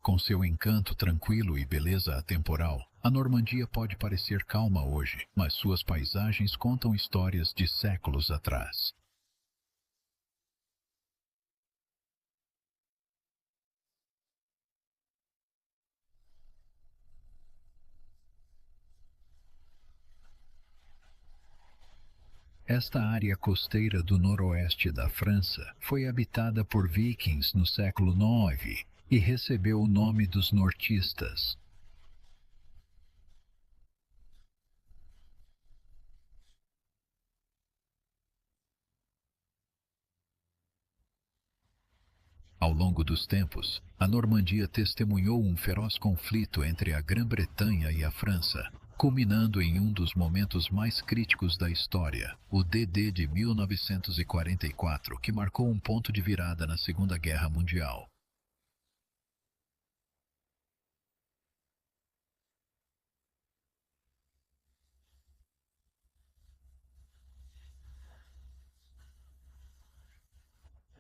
Com seu encanto tranquilo e beleza atemporal, a Normandia pode parecer calma hoje, mas suas paisagens contam histórias de séculos atrás. Esta área costeira do noroeste da França foi habitada por vikings no século IX e recebeu o nome dos nortistas. Ao longo dos tempos, a Normandia testemunhou um feroz conflito entre a Grã-Bretanha e a França, culminando em um dos momentos mais críticos da história, o DD de 1944, que marcou um ponto de virada na Segunda Guerra Mundial.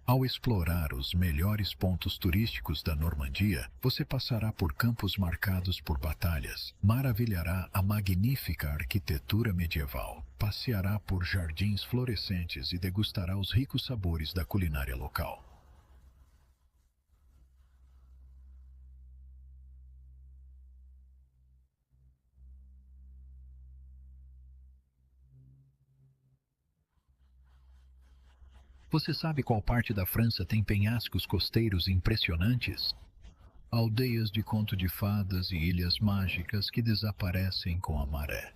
Ao explorar os melhores pontos turísticos da Normandia, você passará por campos marcados por batalhas, maravilhará a magnífica arquitetura medieval, passeará por jardins florescentes e degustará os ricos sabores da culinária local. Você sabe qual parte da França tem penhascos costeiros impressionantes? Aldeias de conto de fadas e ilhas mágicas que desaparecem com a maré.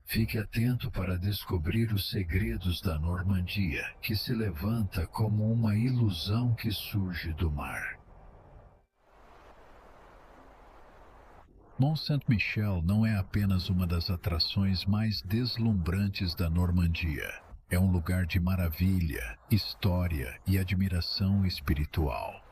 Fique atento para descobrir os segredos da Normandia, que se levanta como uma ilusão que surge do mar. Mont Saint-Michel não é apenas uma das atrações mais deslumbrantes da Normandia. É um lugar de maravilha, história e admiração espiritual.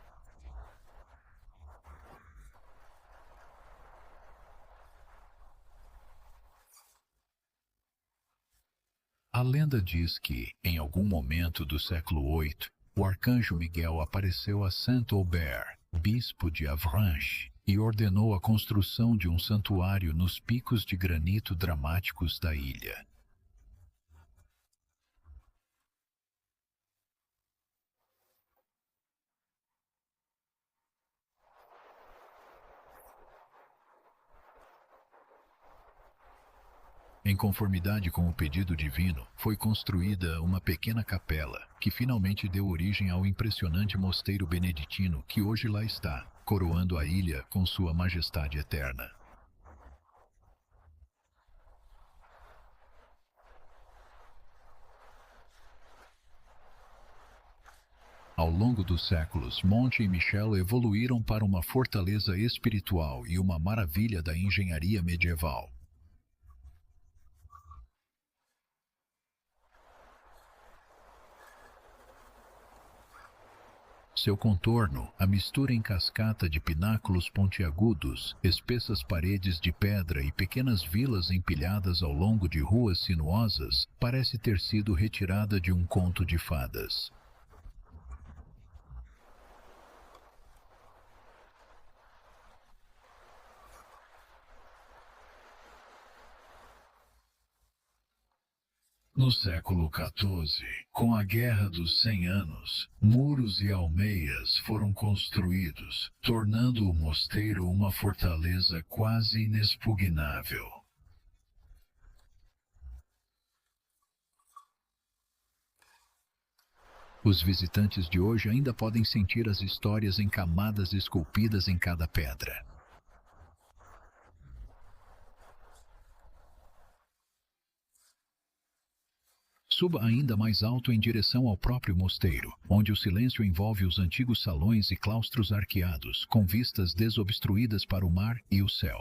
A lenda diz que, em algum momento do século VIII, o arcanjo Miguel apareceu a Saint-Aubert, bispo de Avranches, e ordenou a construção de um santuário nos picos de granito dramáticos da ilha. Em conformidade com o pedido divino, foi construída uma pequena capela, que finalmente deu origem ao impressionante mosteiro beneditino que hoje lá está, coroando a ilha com sua majestade eterna. Ao longo dos séculos, Monte e Michel evoluíram para uma fortaleza espiritual e uma maravilha da engenharia medieval. Seu contorno, a mistura em cascata de pináculos pontiagudos, espessas paredes de pedra e pequenas vilas empilhadas ao longo de ruas sinuosas, parece ter sido retirada de um conto de fadas. No século XIV, com a Guerra dos 100 Anos, muros e almeias foram construídos, tornando o mosteiro uma fortaleza quase inexpugnável. Os visitantes de hoje ainda podem sentir as histórias em camadas esculpidas em cada pedra. Suba ainda mais alto em direção ao próprio mosteiro, onde o silêncio envolve os antigos salões e claustros arqueados, com vistas desobstruídas para o mar e o céu.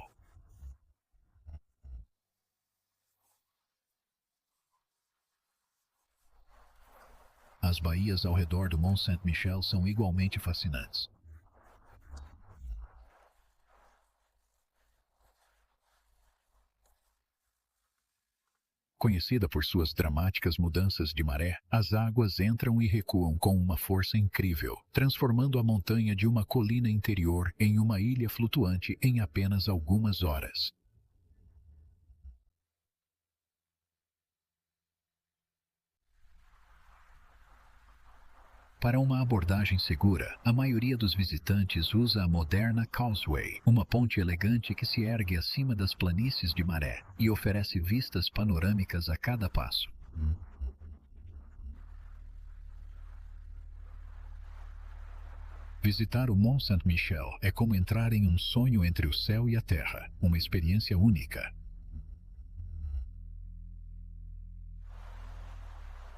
As baías ao redor do Mont Saint-Michel são igualmente fascinantes. Conhecida por suas dramáticas mudanças de maré, as águas entram e recuam com uma força incrível, transformando a montanha de uma colina interior em uma ilha flutuante em apenas algumas horas. Para uma abordagem segura, a maioria dos visitantes usa a moderna Causeway, uma ponte elegante que se ergue acima das planícies de maré e oferece vistas panorâmicas a cada passo. Visitar o Mont Saint-Michel é como entrar em um sonho entre o céu e a terra, uma experiência única.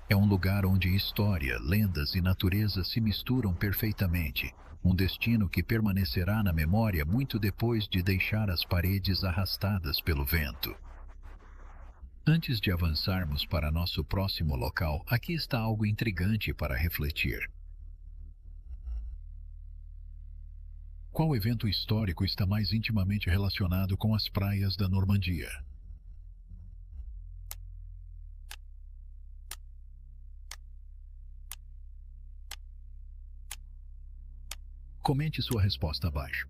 É um lugar onde história, lendas e natureza se misturam perfeitamente. Um destino que permanecerá na memória muito depois de deixar as paredes arrastadas pelo vento. Antes de avançarmos para nosso próximo local, aqui está algo intrigante para refletir. Qual evento histórico está mais intimamente relacionado com as praias da Normandia? Comente sua resposta abaixo.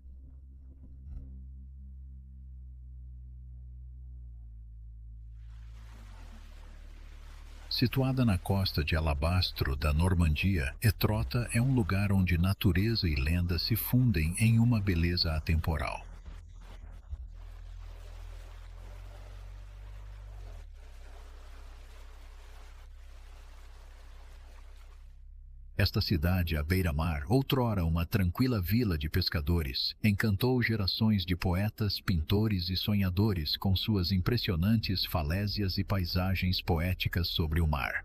Situada na costa de Alabastro da Normandia, Étrota é um lugar onde natureza e lenda se fundem em uma beleza atemporal. Esta cidade à beira-mar, outrora uma tranquila vila de pescadores, encantou gerações de poetas, pintores e sonhadores com suas impressionantes falésias e paisagens poéticas sobre o mar.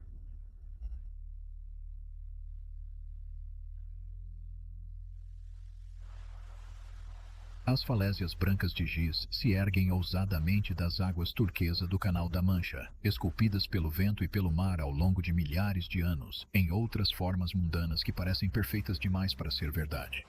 As falésias brancas de giz se erguem ousadamente das águas turquesa do Canal da Mancha, esculpidas pelo vento e pelo mar ao longo de milhares de anos, em outras formas mundanas que parecem perfeitas demais para ser verdade.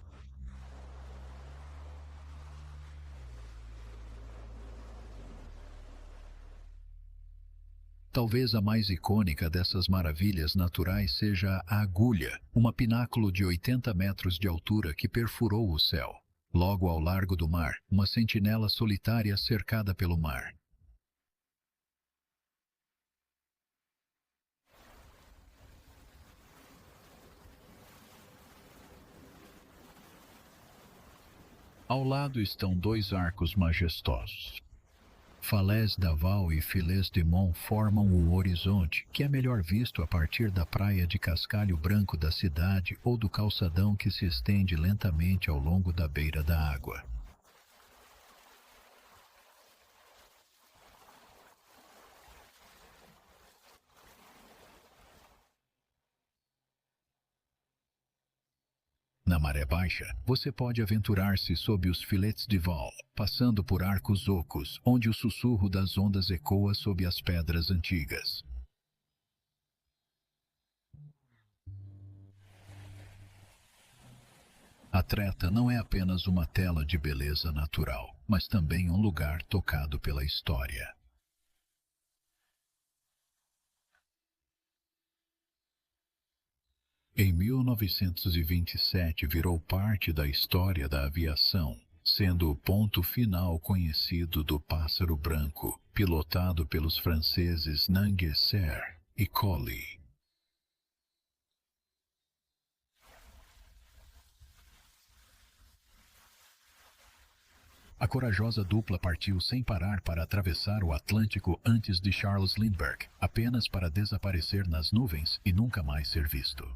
Talvez a mais icônica dessas maravilhas naturais seja a Agulha, uma pináculo de 80 metros de altura que perfurou o céu. Logo ao largo do mar, uma sentinela solitária cercada pelo mar. Ao lado estão dois arcos majestosos. Falés d'Aval e Filés de Mont formam o horizonte, que é melhor visto a partir da praia de cascalho branco da cidade ou do calçadão que se estende lentamente ao longo da beira da água. Na maré baixa, você pode aventurar-se sob os filetes de val, passando por arcos ocos, onde o sussurro das ondas ecoa sob as pedras antigas. A Treta não é apenas uma tela de beleza natural, mas também um lugar tocado pela história. Em 1927 virou parte da história da aviação, sendo o ponto final conhecido do Pássaro Branco, pilotado pelos franceses Nangesser e Colli. A corajosa dupla partiu sem parar para atravessar o Atlântico antes de Charles Lindbergh, apenas para desaparecer nas nuvens e nunca mais ser visto.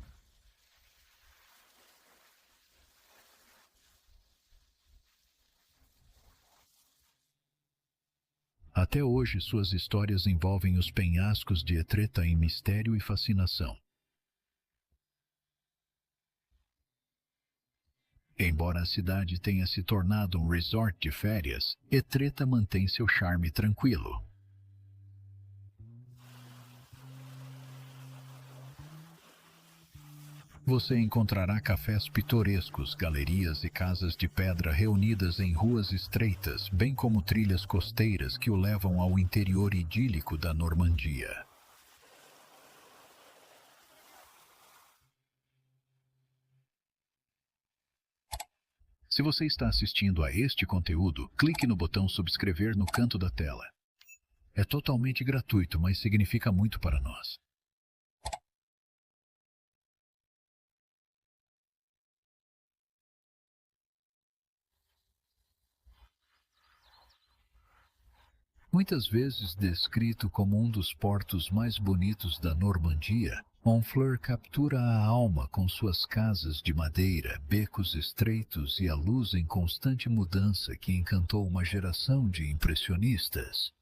Até hoje, suas histórias envolvem os penhascos de Étreta em mistério e fascinação. Embora a cidade tenha se tornado um resort de férias, Étreta mantém seu charme tranquilo. Você encontrará cafés pitorescos, galerias e casas de pedra reunidas em ruas estreitas, bem como trilhas costeiras que o levam ao interior idílico da Normandia. Se você está assistindo a este conteúdo, clique no botão subscrever no canto da tela. É totalmente gratuito, mas significa muito para nós. Muitas vezes descrito como um dos portos mais bonitos da Normandia, Honfleur captura a alma com suas casas de madeira, becos estreitos e a luz em constante mudança que encantou uma geração de impressionistas.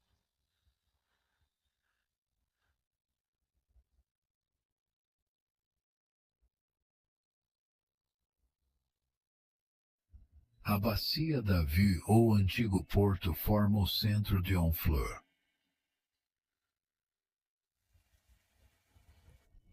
A Bacia da Vue, ou Antigo Porto, forma o centro de Honfleur.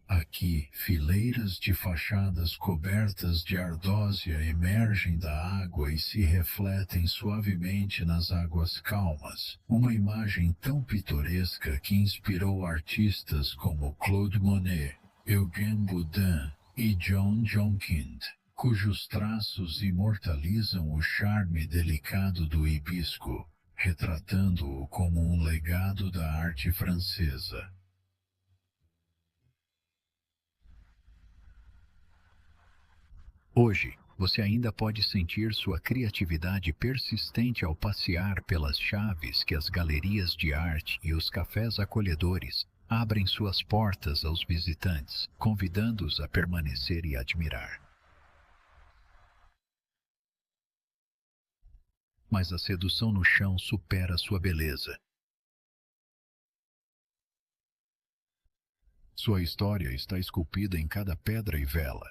Aqui, fileiras de fachadas cobertas de ardósia emergem da água e se refletem suavemente nas águas calmas. Uma imagem tão pitoresca que inspirou artistas como Claude Monet, Eugène Boudin e John Jonquind, cujos traços imortalizam o charme delicado do hibisco, retratando-o como um legado da arte francesa. Hoje, você ainda pode sentir sua criatividade persistente ao passear pelas chaves que as galerias de arte e os cafés acolhedores abrem suas portas aos visitantes, convidando-os a permanecer e admirar. Mas a sedução no chão supera sua beleza. Sua história está esculpida em cada pedra e vela.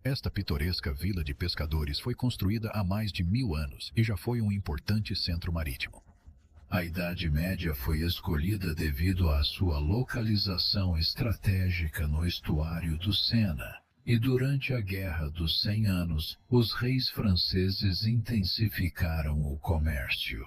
Esta pitoresca vila de pescadores foi construída há mais de 1000 anos e já foi um importante centro marítimo. A Idade Média foi escolhida devido à sua localização estratégica no estuário do Sena. E durante a Guerra dos 100 Anos, os reis franceses intensificaram o comércio.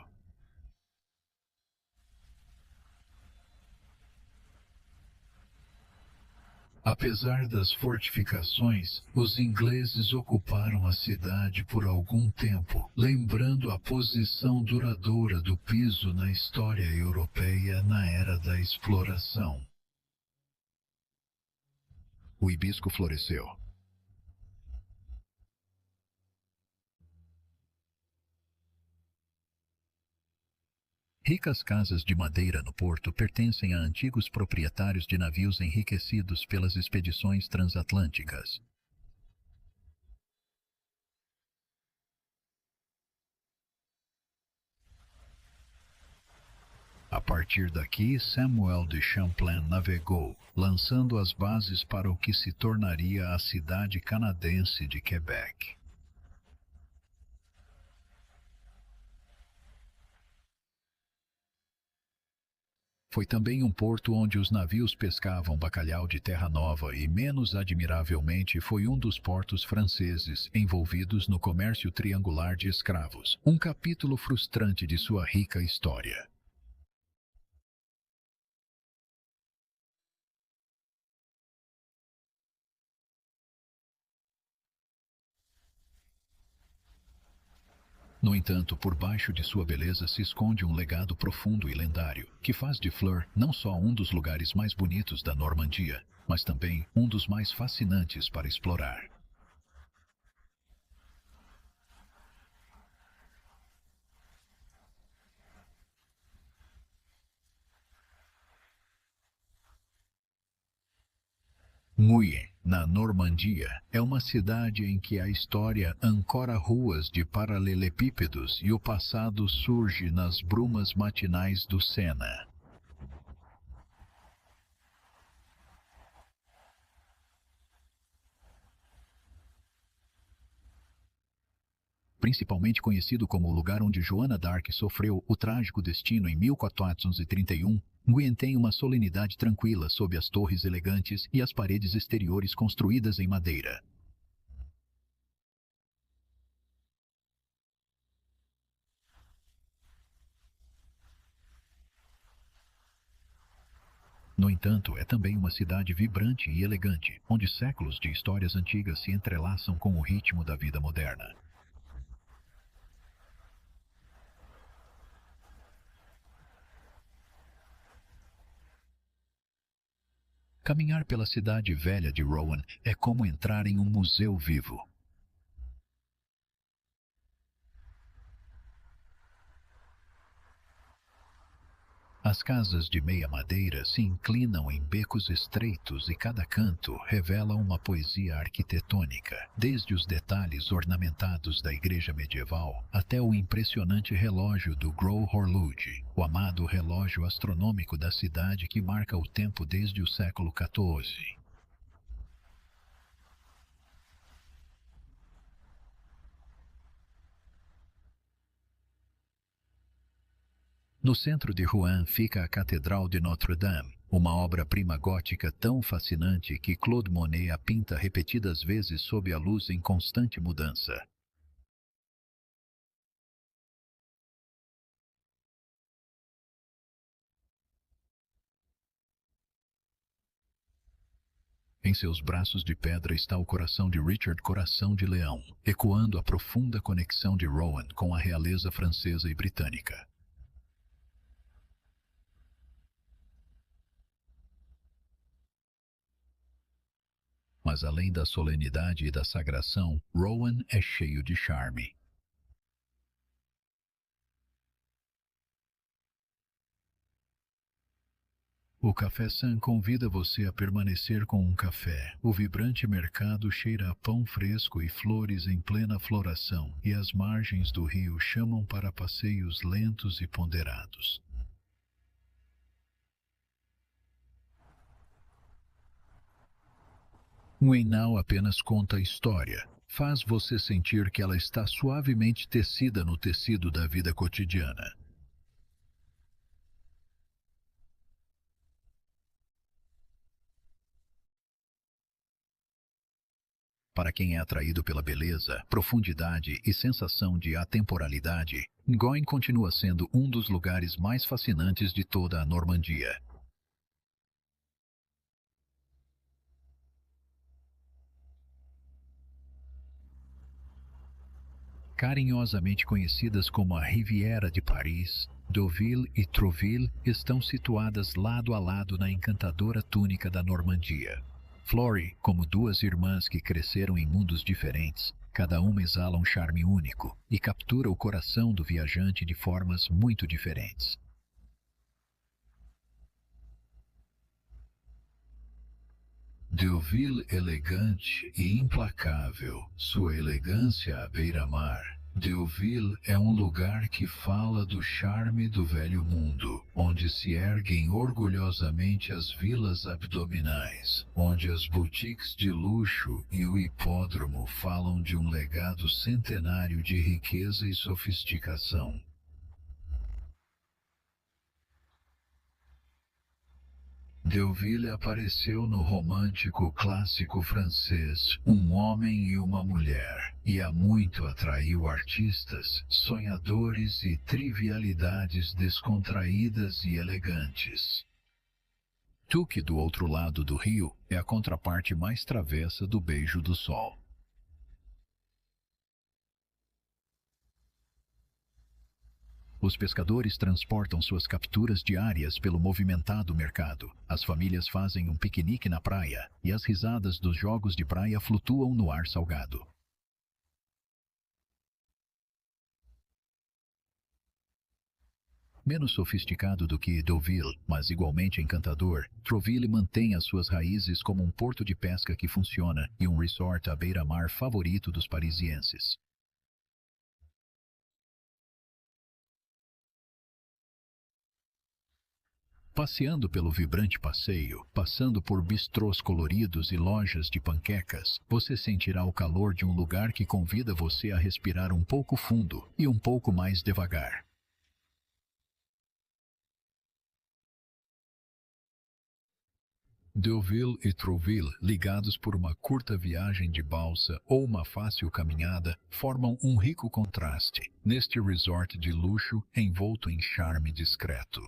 Apesar das fortificações, os ingleses ocuparam a cidade por algum tempo, lembrando a posição duradoura do piso na história europeia na era da exploração. O hibisco floresceu. Ricas casas de madeira no porto pertencem a antigos proprietários de navios enriquecidos pelas expedições transatlânticas. A partir daqui, Samuel de Champlain navegou, lançando as bases para o que se tornaria a cidade canadense de Quebec. Foi também um porto onde os navios pescavam bacalhau de Terra Nova e, menos admiravelmente, foi um dos portos franceses envolvidos no comércio triangular de escravos, um capítulo frustrante de sua rica história. No entanto, por baixo de sua beleza se esconde um legado profundo e lendário, que faz de Fleur não só um dos lugares mais bonitos da Normandia, mas também um dos mais fascinantes para explorar. Mouilly, na Normandia, é uma cidade em que a história ancora ruas de paralelepípedos e o passado surge nas brumas matinais do Sena. principalmente conhecido como o lugar onde Joana d'Arc sofreu o trágico destino em 1431, Nguyen tem uma solenidade tranquila sob as torres elegantes e as paredes exteriores construídas em madeira. No entanto, é também uma cidade vibrante e elegante, onde séculos de histórias antigas se entrelaçam com o ritmo da vida moderna. Caminhar pela cidade velha de Rouen é como entrar em um museu vivo. As casas de meia madeira se inclinam em becos estreitos e cada canto revela uma poesia arquitetônica, desde os detalhes ornamentados da igreja medieval até o impressionante relógio do Grote Horloge, o amado relógio astronômico da cidade que marca o tempo desde o século XIV. No centro de Rouen fica a Catedral de Notre-Dame, uma obra-prima gótica tão fascinante que Claude Monet a pinta repetidas vezes sob a luz em constante mudança. Em seus braços de pedra está o coração de Richard Coração de Leão, ecoando a profunda conexão de Rouen com a realeza francesa e britânica. Mas além da solenidade e da sagração, Rouen é cheio de charme. O Café Sun convida você a permanecer com um café. O vibrante mercado cheira a pão fresco e flores em plena floração, e as margens do rio chamam para passeios lentos e ponderados. Um Enau apenas conta a história. Faz você sentir que ela está suavemente tecida no tecido da vida cotidiana. Para quem é atraído pela beleza, profundidade e sensação de atemporalidade, Nguyen continua sendo um dos lugares mais fascinantes de toda a Normandia. Carinhosamente conhecidas como a Riviera de Paris, Deauville e Trouville estão situadas lado a lado na encantadora túnica da Normandia. Flory, como duas irmãs que cresceram em mundos diferentes, cada uma exala um charme único e captura o coração do viajante de formas muito diferentes. Deauville elegante e implacável, sua elegância à beira-mar. Deauville é um lugar que fala do charme do velho mundo, onde se erguem orgulhosamente as vilas abdominais, onde as boutiques de luxo e o hipódromo falam de um legado centenário de riqueza e sofisticação. Deauville apareceu no romântico clássico francês Um Homem e uma Mulher, e há muito atraiu artistas, sonhadores e trivialidades descontraídas e elegantes. Touques, do outro lado do rio, é a contraparte mais travessa do Beijo do Sol. Os pescadores transportam suas capturas diárias pelo movimentado mercado. As famílias fazem um piquenique na praia e as risadas dos jogos de praia flutuam no ar salgado. Menos sofisticado do que Deauville, mas igualmente encantador, Trouville mantém as suas raízes como um porto de pesca que funciona e um resort à beira-mar favorito dos parisienses. Passeando pelo vibrante passeio, passando por bistrôs coloridos e lojas de panquecas, você sentirá o calor de um lugar que convida você a respirar um pouco fundo e um pouco mais devagar. Deauville e Trouville, ligados por uma curta viagem de balsa ou uma fácil caminhada, formam um rico contraste neste resort de luxo envolto em charme discreto.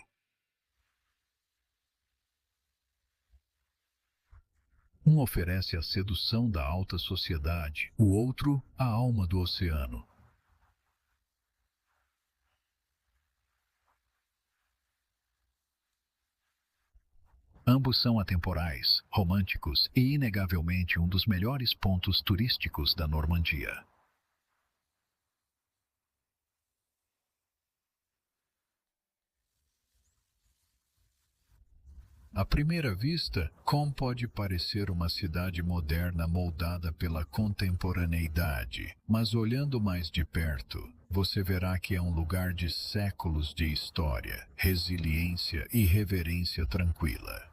Um oferece a sedução da alta sociedade, o outro, a alma do oceano. Ambos são atemporais, românticos e inegavelmente um dos melhores pontos turísticos da Normandia. À primeira vista, Caen pode parecer uma cidade moderna moldada pela contemporaneidade, mas olhando mais de perto, você verá que é um lugar de séculos de história, resiliência e reverência tranquila.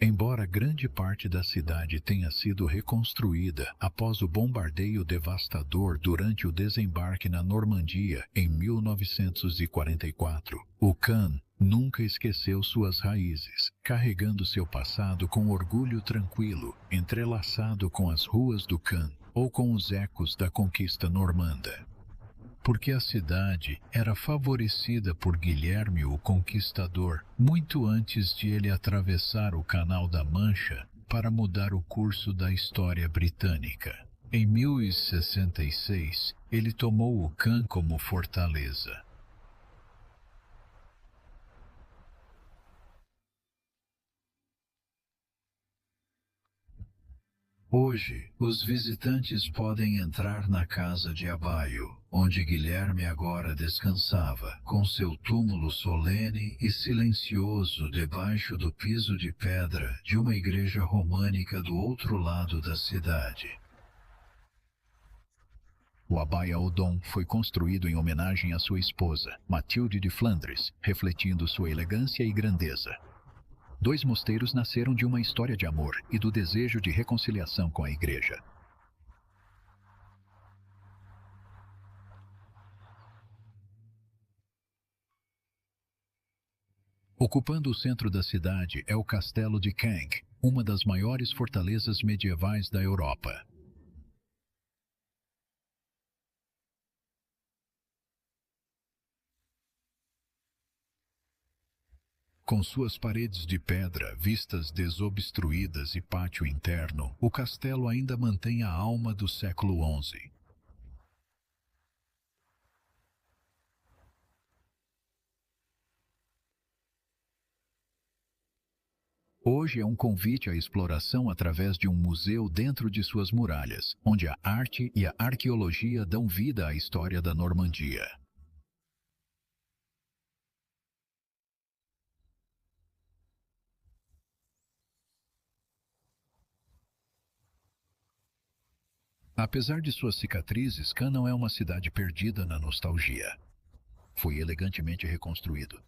Embora grande parte da cidade tenha sido reconstruída após o bombardeio devastador durante o desembarque na Normandia em 1944, o Caen nunca esqueceu suas raízes, carregando seu passado com orgulho tranquilo, entrelaçado com as ruas do Caen ou com os ecos da conquista normanda. Porque a cidade era favorecida por Guilherme o Conquistador muito antes de ele atravessar o Canal da Mancha para mudar o curso da história britânica. Em 1066, ele tomou o Caen como fortaleza. Hoje, os visitantes podem entrar na casa de Abaio, onde Guilherme agora descansava, com seu túmulo solene e silencioso debaixo do piso de pedra de uma igreja românica do outro lado da cidade. O Abbaye Odon foi construído em homenagem à sua esposa, Matilde de Flandres, refletindo sua elegância e grandeza. Dois mosteiros nasceram de uma história de amor e do desejo de reconciliação com a igreja. Ocupando o centro da cidade é o Castelo de Caen, uma das maiores fortalezas medievais da Europa. Com suas paredes de pedra, vistas desobstruídas e pátio interno, o castelo ainda mantém a alma do século XI. Hoje é um convite à exploração através de um museu dentro de suas muralhas, onde a arte e a arqueologia dão vida à história da Normandia. Apesar de suas cicatrizes, Caen não é uma cidade perdida na nostalgia. Foi elegantemente reconstruído.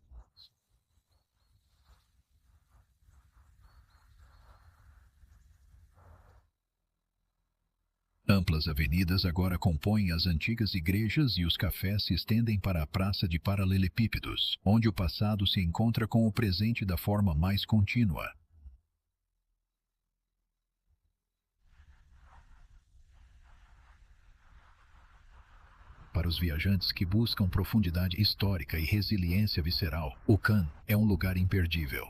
Amplas avenidas agora compõem as antigas igrejas e os cafés se estendem para a Praça de Paralelepípedos, onde o passado se encontra com o presente da forma mais contínua. Para os viajantes que buscam profundidade histórica e resiliência visceral, o Caen é um lugar imperdível.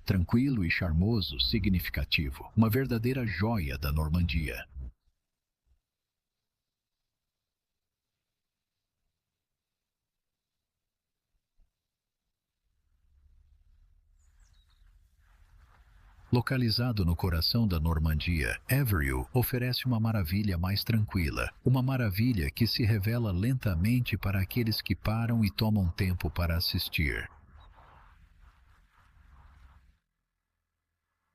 Tranquilo e charmoso, significativo, uma verdadeira joia da Normandia. Localizado no coração da Normandia, Évrieux oferece uma maravilha mais tranquila, uma maravilha que se revela lentamente para aqueles que param e tomam tempo para assistir.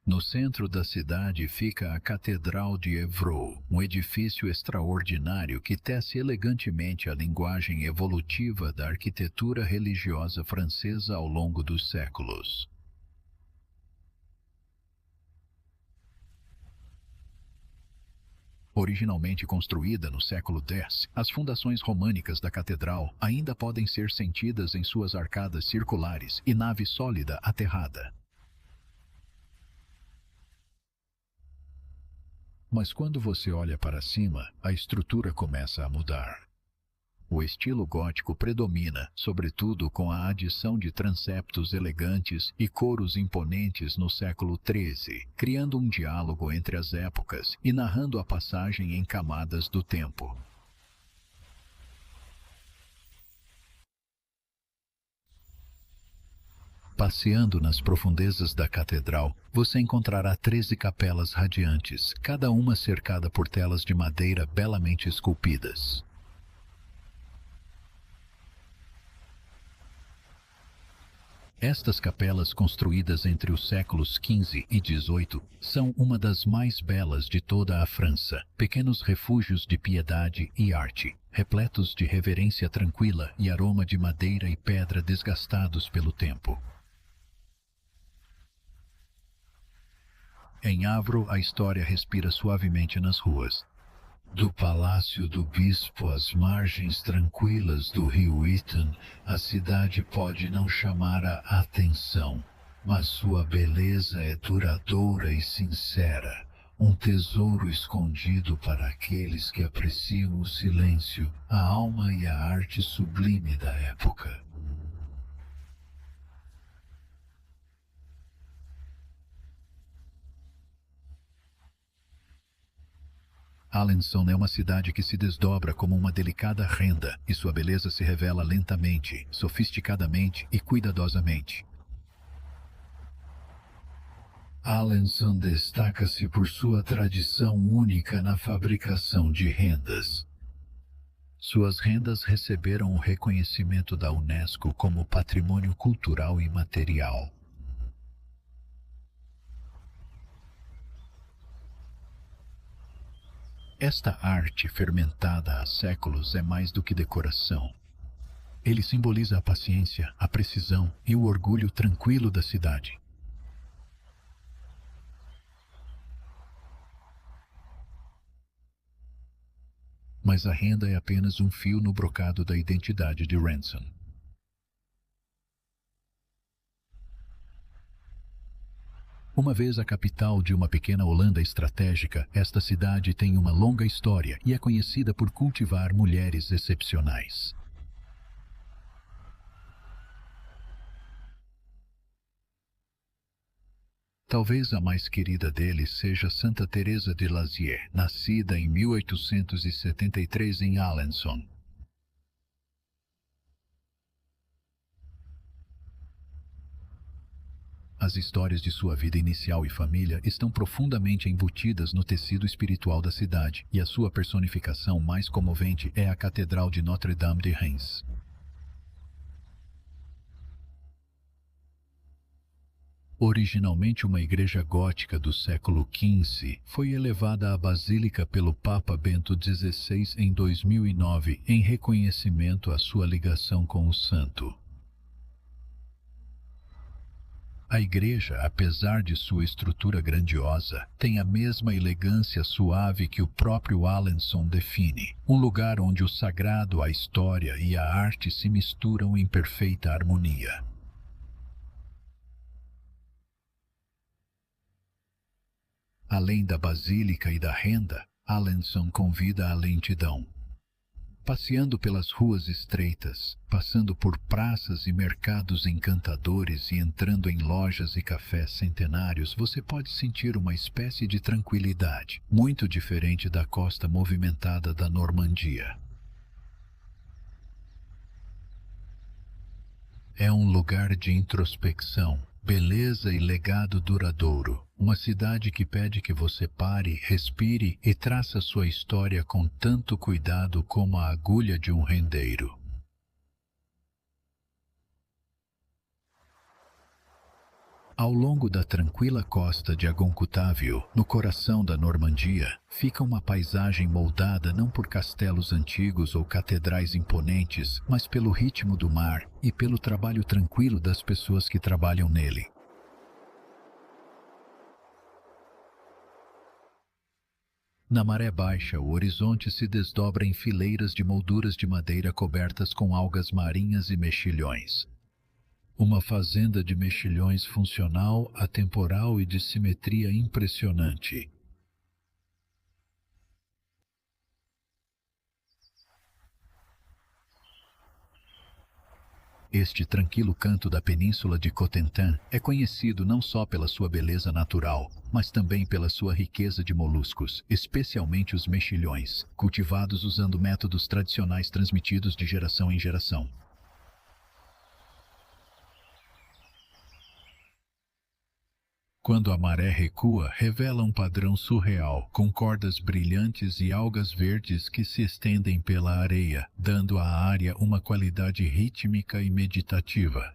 No centro da cidade fica a Catedral de Évreux, um edifício extraordinário que tece elegantemente a linguagem evolutiva da arquitetura religiosa francesa ao longo dos séculos. Originalmente construída no século X, as fundações românicas da catedral ainda podem ser sentidas em suas arcadas circulares e nave sólida aterrada. Mas quando você olha para cima, a estrutura começa a mudar. O estilo gótico predomina, sobretudo com a adição de transeptos elegantes e coros imponentes no século XIII, criando um diálogo entre as épocas e narrando a passagem em camadas do tempo. Passeando nas profundezas da catedral, você encontrará 13 capelas radiantes, cada uma cercada por telas de madeira belamente esculpidas. Estas capelas, construídas entre os séculos XV e XVIII, são uma das mais belas de toda a França, pequenos refúgios de piedade e arte, repletos de reverência tranquila e aroma de madeira e pedra desgastados pelo tempo. Em Avro, a história respira suavemente nas ruas. Do Palácio do Bispo às margens tranquilas do rio Iton, a cidade pode não chamar a atenção, mas sua beleza é duradoura e sincera, um tesouro escondido para aqueles que apreciam o silêncio, a alma e a arte sublime da época. Alençon é uma cidade que se desdobra como uma delicada renda, e sua beleza se revela lentamente, sofisticadamente e cuidadosamente. Alençon destaca-se por sua tradição única na fabricação de rendas. Suas rendas receberam o reconhecimento da Unesco como Patrimônio Cultural Imaterial. Esta arte fermentada há séculos é mais do que decoração. Ele simboliza a paciência, a precisão e o orgulho tranquilo da cidade. Mas a renda é apenas um fio no brocado da identidade de Ransom. Uma vez a capital de uma pequena Holanda estratégica, esta cidade tem uma longa história e é conhecida por cultivar mulheres excepcionais. Talvez a mais querida deles seja Santa Teresa de Lisieux, nascida em 1873 em Alençon. As histórias de sua vida inicial e família estão profundamente embutidas no tecido espiritual da cidade, e a sua personificação mais comovente é a Catedral de Notre-Dame de Reims. Originalmente uma igreja gótica do século XV, foi elevada à Basílica pelo Papa Bento XVI em 2009, em reconhecimento à sua ligação com o santo. A igreja, apesar de sua estrutura grandiosa, tem a mesma elegância suave que o próprio Alençon define, um lugar onde o sagrado, a história e a arte se misturam em perfeita harmonia. Além da basílica e da renda, Alençon convida à lentidão. Passeando pelas ruas estreitas, passando por praças e mercados encantadores e entrando em lojas e cafés centenários, você pode sentir uma espécie de tranquilidade, muito diferente da costa movimentada da Normandia. É um lugar de introspecção, beleza e legado duradouro. Uma cidade que pede que você pare, respire e traça sua história com tanto cuidado como a agulha de um rendeiro. Ao longo da tranquila costa de Agoncutávio, no coração da Normandia, fica uma paisagem moldada não por castelos antigos ou catedrais imponentes, mas pelo ritmo do mar e pelo trabalho tranquilo das pessoas que trabalham nele. Na maré baixa, o horizonte se desdobra em fileiras de molduras de madeira cobertas com algas marinhas e mexilhões. Uma fazenda de mexilhões funcional, atemporal e de simetria impressionante. Este tranquilo canto da península de Cotentin é conhecido não só pela sua beleza natural, mas também pela sua riqueza de moluscos, especialmente os mexilhões, cultivados usando métodos tradicionais transmitidos de geração em geração. Quando a maré recua, revela um padrão surreal, com cordas brilhantes e algas verdes que se estendem pela areia, dando à área uma qualidade rítmica e meditativa.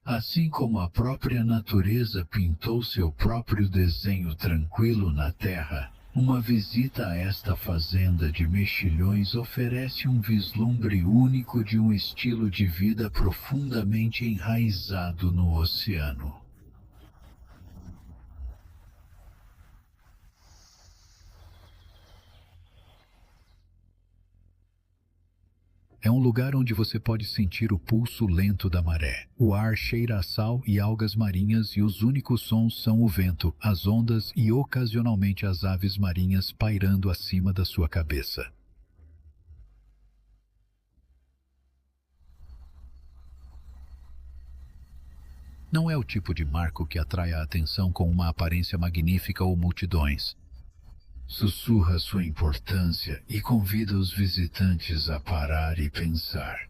Assim como a própria natureza pintou seu próprio desenho tranquilo na terra, uma visita a esta fazenda de mexilhões oferece um vislumbre único de um estilo de vida profundamente enraizado no oceano. É um lugar onde você pode sentir o pulso lento da maré. O ar cheira a sal e algas marinhas e os únicos sons são o vento, as ondas e ocasionalmente as aves marinhas pairando acima da sua cabeça. Não é o tipo de marco que atrai a atenção com uma aparência magnífica ou multidões. Sussurra sua importância e convida os visitantes a parar e pensar.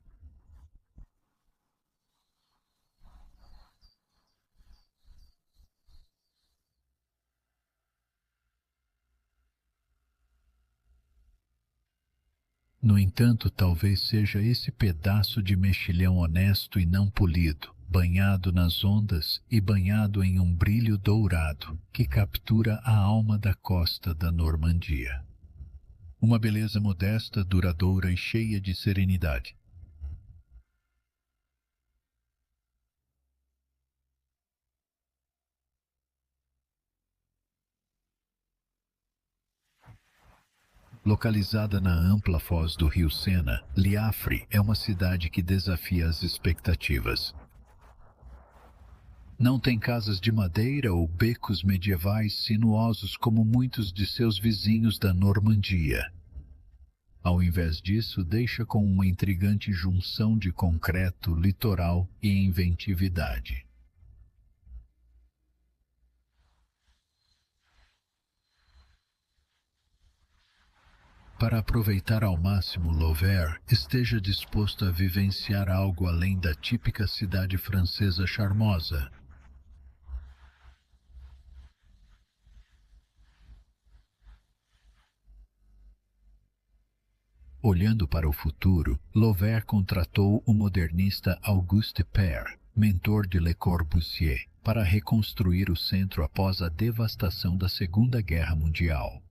No entanto, talvez seja esse pedaço de mexilhão honesto e não polido, banhado nas ondas e banhado em um brilho dourado, que captura a alma da costa da Normandia. Uma beleza modesta, duradoura e cheia de serenidade. Localizada na ampla foz do rio Sena, Liafre é uma cidade que desafia as expectativas. Não tem casas de madeira ou becos medievais sinuosos como muitos de seus vizinhos da Normandia. Ao invés disso, deixa com uma intrigante junção de concreto, litoral e inventividade. Para aproveitar ao máximo Lovers, esteja disposto a vivenciar algo além da típica cidade francesa charmosa. Olhando para o futuro, Lovers contratou o modernista Auguste Perret, mentor de Le Corbusier, para reconstruir o centro após a devastação da Segunda Guerra Mundial.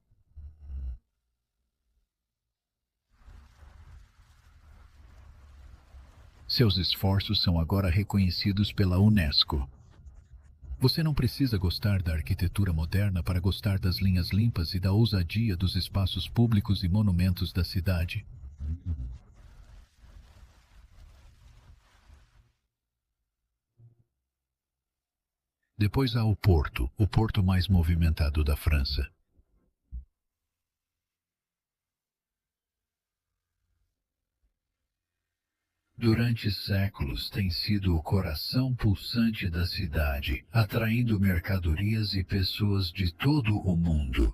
Seus esforços são agora reconhecidos pela Unesco. Você não precisa gostar da arquitetura moderna para gostar das linhas limpas e da ousadia dos espaços públicos e monumentos da cidade. Depois há o porto mais movimentado da França. Durante séculos tem sido o coração pulsante da cidade, atraindo mercadorias e pessoas de todo o mundo.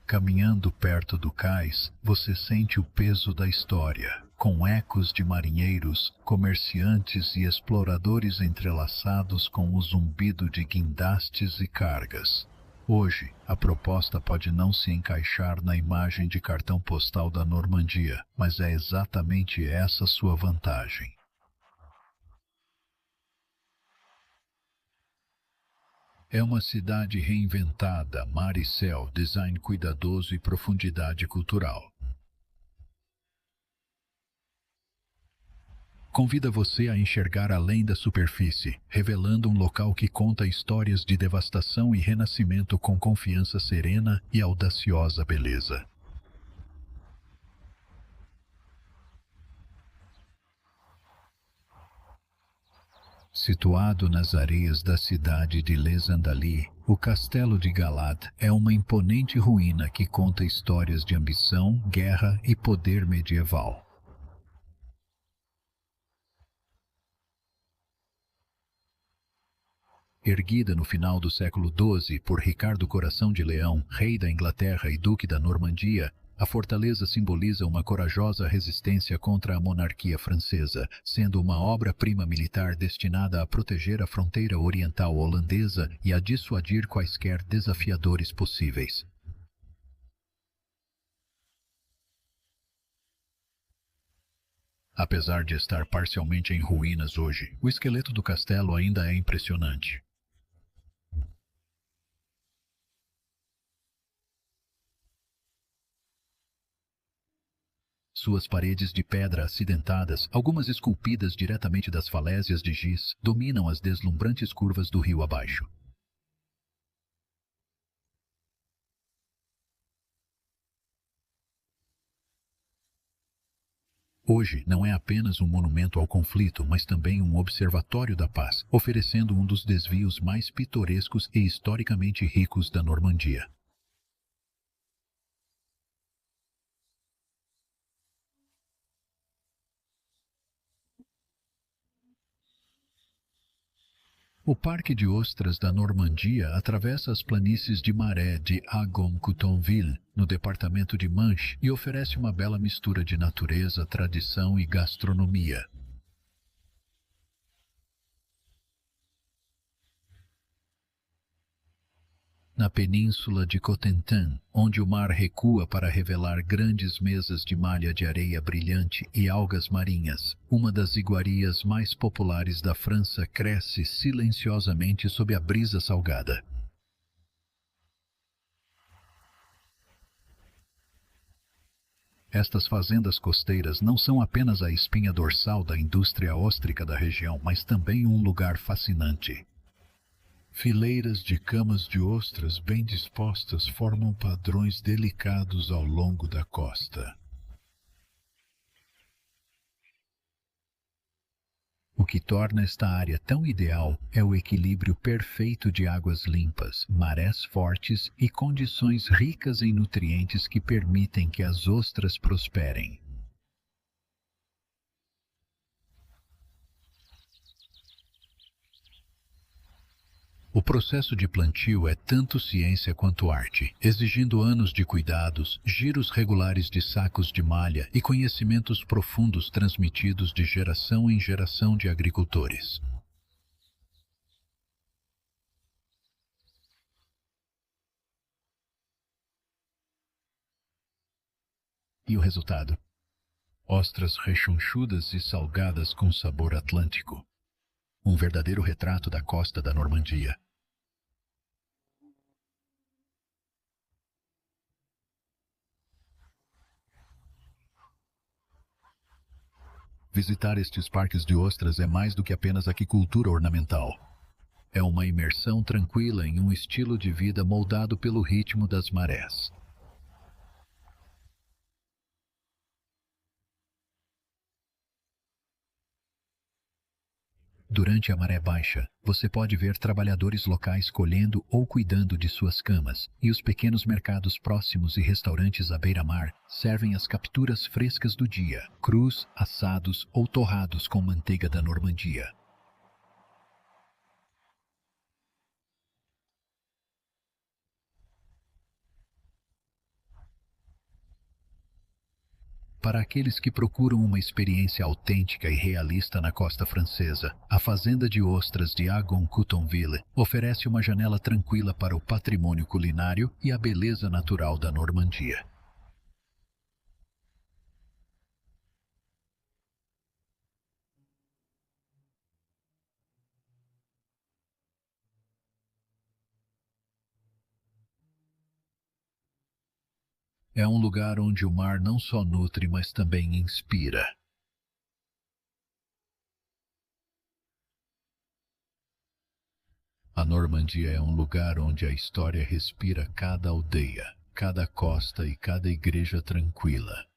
Caminhando perto do cais, você sente o peso da história, com ecos de marinheiros, comerciantes e exploradores entrelaçados com o zumbido de guindastes e cargas. Hoje, a proposta pode não se encaixar na imagem de cartão postal da Normandia, mas é exatamente essa sua vantagem. É uma cidade reinventada, mar e céu, design cuidadoso e profundidade cultural. Convida você a enxergar além da superfície, revelando um local que conta histórias de devastação e renascimento com confiança serena e audaciosa beleza. Situado nas areias da cidade de Les Andali, o Castelo de Galad é uma imponente ruína que conta histórias de ambição, guerra e poder medieval. Erguida no final do século XII por Ricardo Coração de Leão, rei da Inglaterra e duque da Normandia, a fortaleza simboliza uma corajosa resistência contra a monarquia francesa, sendo uma obra-prima militar destinada a proteger a fronteira oriental holandesa e a dissuadir quaisquer desafiadores possíveis. Apesar de estar parcialmente em ruínas hoje, o esqueleto do castelo ainda é impressionante. Suas paredes de pedra acidentadas, algumas esculpidas diretamente das falésias de giz, dominam as deslumbrantes curvas do rio abaixo. Hoje não é apenas um monumento ao conflito, mas também um observatório da paz, oferecendo um dos desvios mais pitorescos e historicamente ricos da Normandia. O Parque de Ostras da Normandia atravessa as planícies de maré de Agon-Coutainville, no departamento de Manche, e oferece uma bela mistura de natureza, tradição e gastronomia. Na península de Cotentin, onde o mar recua para revelar grandes mesas de malha de areia brilhante e algas marinhas, uma das iguarias mais populares da França cresce silenciosamente sob a brisa salgada. Estas fazendas costeiras não são apenas a espinha dorsal da indústria óstrica da região, mas também um lugar fascinante. Fileiras de camas de ostras bem dispostas formam padrões delicados ao longo da costa. O que torna esta área tão ideal é o equilíbrio perfeito de águas limpas, marés fortes e condições ricas em nutrientes que permitem que as ostras prosperem. O processo de plantio é tanto ciência quanto arte, exigindo anos de cuidados, giros regulares de sacos de malha e conhecimentos profundos transmitidos de geração em geração de agricultores. E o resultado? Ostras rechonchudas e salgadas com sabor atlântico. Um verdadeiro retrato da costa da Normandia. Visitar estes parques de ostras é mais do que apenas aquicultura ornamental. É uma imersão tranquila em um estilo de vida moldado pelo ritmo das marés. Durante a maré baixa, você pode ver trabalhadores locais colhendo ou cuidando de suas camas, e os pequenos mercados próximos e restaurantes à beira-mar servem as capturas frescas do dia, crus, assados ou torrados com manteiga da Normandia. Para aqueles que procuram uma experiência autêntica e realista na costa francesa, a Fazenda de Ostras de Agon-Coutainville oferece uma janela tranquila para o patrimônio culinário e a beleza natural da Normandia. É um lugar onde o mar não só nutre, mas também inspira. A Normandia é um lugar onde a história respira cada aldeia, cada costa e cada igreja tranquila.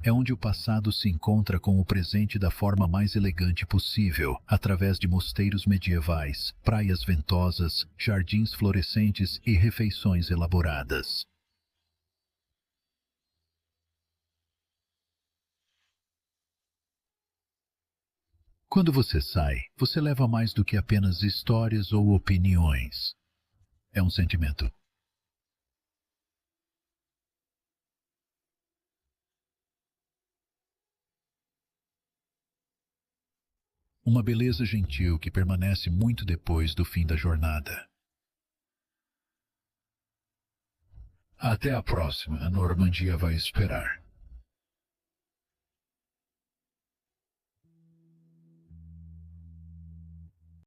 É onde o passado se encontra com o presente da forma mais elegante possível, através de mosteiros medievais, praias ventosas, jardins florescentes e refeições elaboradas. Quando você sai, você leva mais do que apenas histórias ou opiniões. É um sentimento. Uma beleza gentil que permanece muito depois do fim da jornada. Até a próxima, a Normandia vai esperar.